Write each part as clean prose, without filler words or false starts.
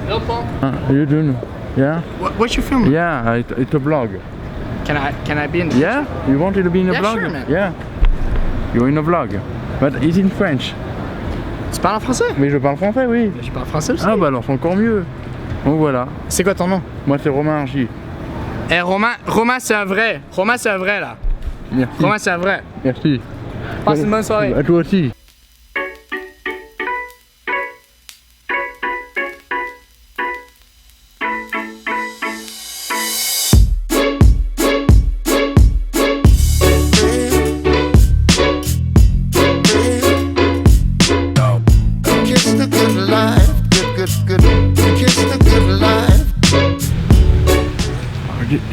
Hello, Paul. How you doing? Yeah? What's your film? Yeah, it's a vlog. Can I be in the Yeah? You wanted to be in a Yeah, vlog? sure, man. Yeah. You're in a vlog. But it's in French. Tu parles en français? Mais je parle français, oui. Je parle français aussi. Ah bah alors c'est encore mieux. Donc voilà. C'est quoi ton nom? Moi c'est Romain Argy. Eh, Romain c'est un vrai. Romain c'est un vrai là. Merci. Romain c'est un vrai. Merci. Passe une bonne soirée. À toi aussi.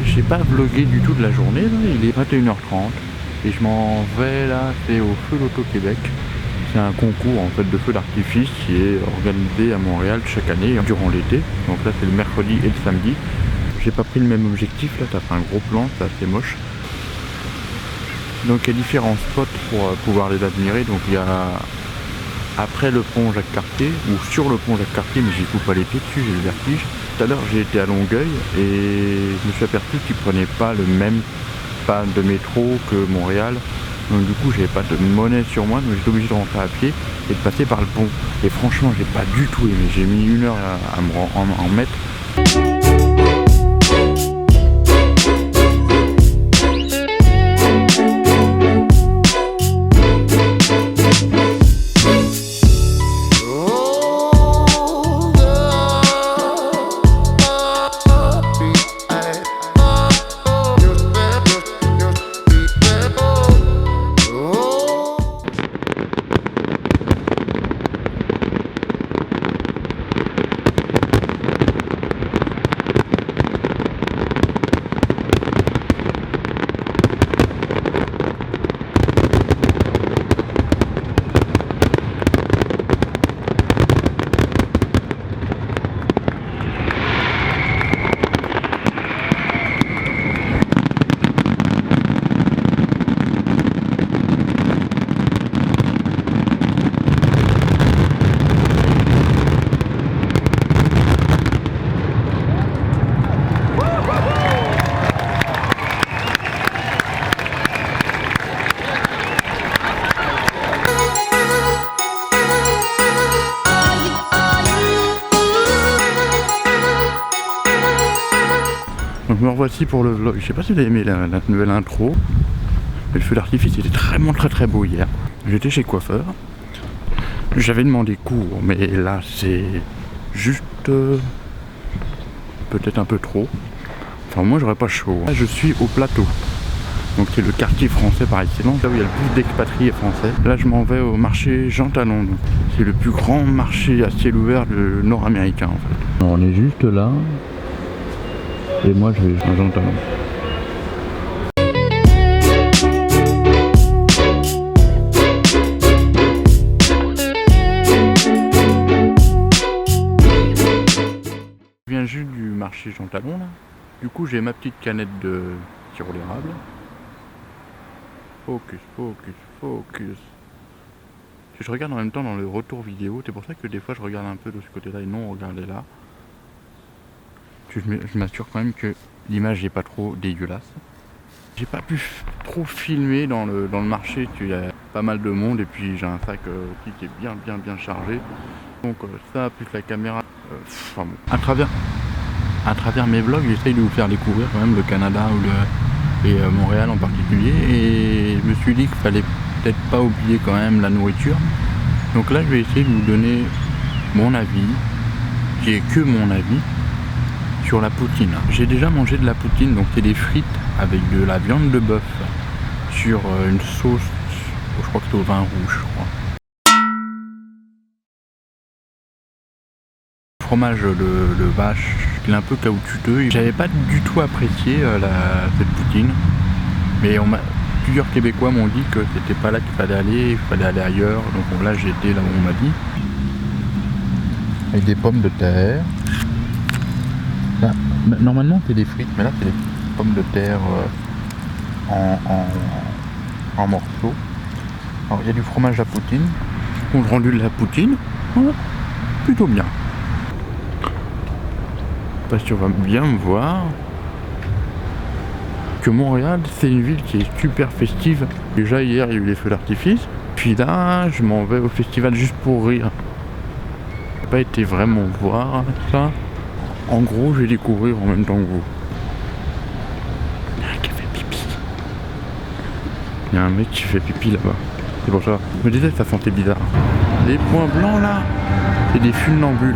J'ai pas vlogué du tout de la journée, là. Il est 21h30 et je m'en vais là, c'est au Feu l'Auto-Québec. C'est un concours en fait de feux d'artifice qui est organisé à Montréal chaque année durant l'été. Donc là c'est le mercredi et le samedi. J'ai pas pris le même objectif, là t'as fait un gros plan, c'est assez moche. Donc il y a différents spots pour pouvoir les admirer. Donc il y a après le pont Jacques-Cartier ou sur le pont Jacques-Cartier, mais j'y coupe pas les pieds dessus, j'ai le vertige. Tout à l'heure j'ai été à Longueuil et je me suis aperçu qu'ils prenaient pas le même pas de métro que Montréal. Donc du coup j'avais pas de monnaie sur moi, donc j'étais obligé de rentrer à pied et de passer par le pont. Et franchement j'ai pas du tout aimé, j'ai mis 1 heure à en mettre. Donc me revoici pour le vlog. Je sais pas si vous avez aimé la nouvelle intro. Mais le feu d'artifice était vraiment très beau hier. J'étais chez coiffeur. J'avais demandé court, mais là c'est juste peut-être un peu trop. Enfin moi j'aurais pas chaud. Là je suis au plateau. Donc c'est le quartier français par excellence, là où il y a le plus d'expatriés français. Là je m'en vais au marché Jean Talon. C'est le plus grand marché à ciel ouvert de nord-américain en fait. On est juste là. Et moi je vais à Jean Talon. Je viens juste du marché Jean Talon là. Du coup j'ai ma petite canette de sirop d'érable. Focus, focus, focus. Je regarde en même temps dans le retour vidéo, c'est pour ça que des fois je regarde un peu de ce côté-là et non regardez là. Je m'assure quand même que l'image n'est pas trop dégueulasse. J'ai pas pu trop filmer dans le marché, il y a pas mal de monde et puis j'ai un sac qui est bien chargé. Donc ça plus la caméra, enfin bon. À travers mes vlogs, j'essaye de vous faire découvrir quand même le Canada et Montréal en particulier. Et je me suis dit qu'il fallait peut-être pas oublier quand même la nourriture. Donc là je vais essayer de vous donner mon avis, qui est que mon avis, sur la poutine. J'ai déjà mangé de la poutine, donc c'est des frites avec de la viande de bœuf sur une sauce, je crois que c'est au vin rouge, je crois. Le fromage de vache, il est un peu caoutchouteux. J'avais pas du tout apprécié cette poutine, mais plusieurs Québécois m'ont dit que c'était pas là qu'il fallait aller, il fallait aller ailleurs. Donc bon, là j'ai été là où on m'a dit. Avec des pommes de terre. Là, normalement c'est des frites, mais là c'est des pommes de terre en morceaux. Alors il y a du fromage à poutine, compte rendu de la poutine, voilà, plutôt bien. Parce qu'on va bien me voir que Montréal, c'est une ville qui est super festive. Déjà hier, il y a eu les feux d'artifice. Puis là, je m'en vais au festival juste pour rire. J'ai pas été vraiment voir ça. En gros, je vais découvrir en même temps que vous. Il y a un qui fait pipi. Il y a un mec qui fait pipi là-bas. C'est pour ça. Je me disais que ça sentait bizarre. Les points blancs là, c'est des funambules.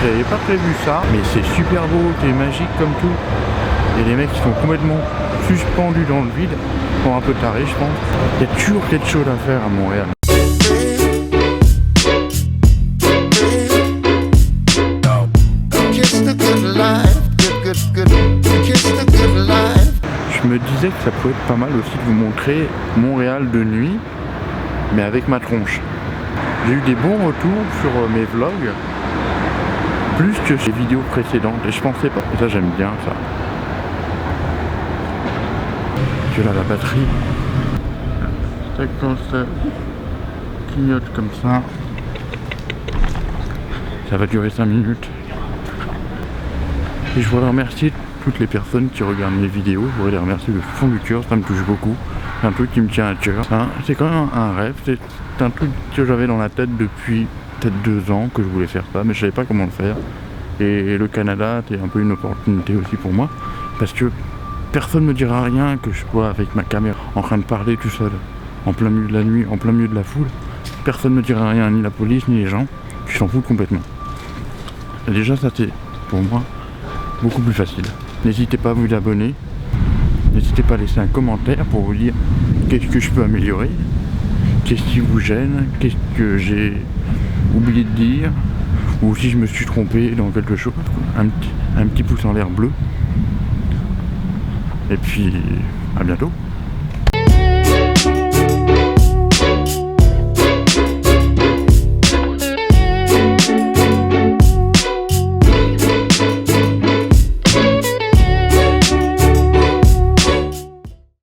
J'avais pas prévu ça, mais c'est super beau, c'est magique comme tout. Et les mecs qui sont complètement suspendus dans le vide, sont un peu tarés je pense. Il y a toujours quelque chose à faire à Montréal. Je me disais que ça pouvait être pas mal aussi de vous montrer Montréal de nuit, mais avec ma tronche. J'ai eu des bons retours sur mes vlogs. Plus que les vidéos précédentes et je pensais pas. Et ça j'aime bien ça. Que là la batterie. Quand ça clignote comme ça. Ça va durer 5 minutes. Et je voudrais remercier toutes les personnes qui regardent mes vidéos. Je voudrais les remercier du fond du cœur, ça me touche beaucoup. C'est un truc qui me tient à cœur. Hein, c'est quand même un rêve. C'est un truc que j'avais dans la tête depuis peut-être 2 ans que je voulais faire ça, mais je savais pas comment le faire. Et le Canada, c'est un peu une opportunité aussi pour moi, parce que personne ne me dira rien que je sois avec ma caméra en train de parler tout seul, en plein milieu de la nuit, en plein milieu de la foule. Personne ne me dira rien, ni la police, ni les gens, qui s'en foutent complètement. Et déjà ça c'est, pour moi, beaucoup plus facile. N'hésitez pas à vous abonner, n'hésitez pas à laisser un commentaire pour vous dire qu'est-ce que je peux améliorer, qu'est-ce qui vous gêne, qu'est-ce que j'ai oublié de dire, ou si je me suis trompé dans quelque chose. Un petit pouce en l'air bleu. Et puis à bientôt.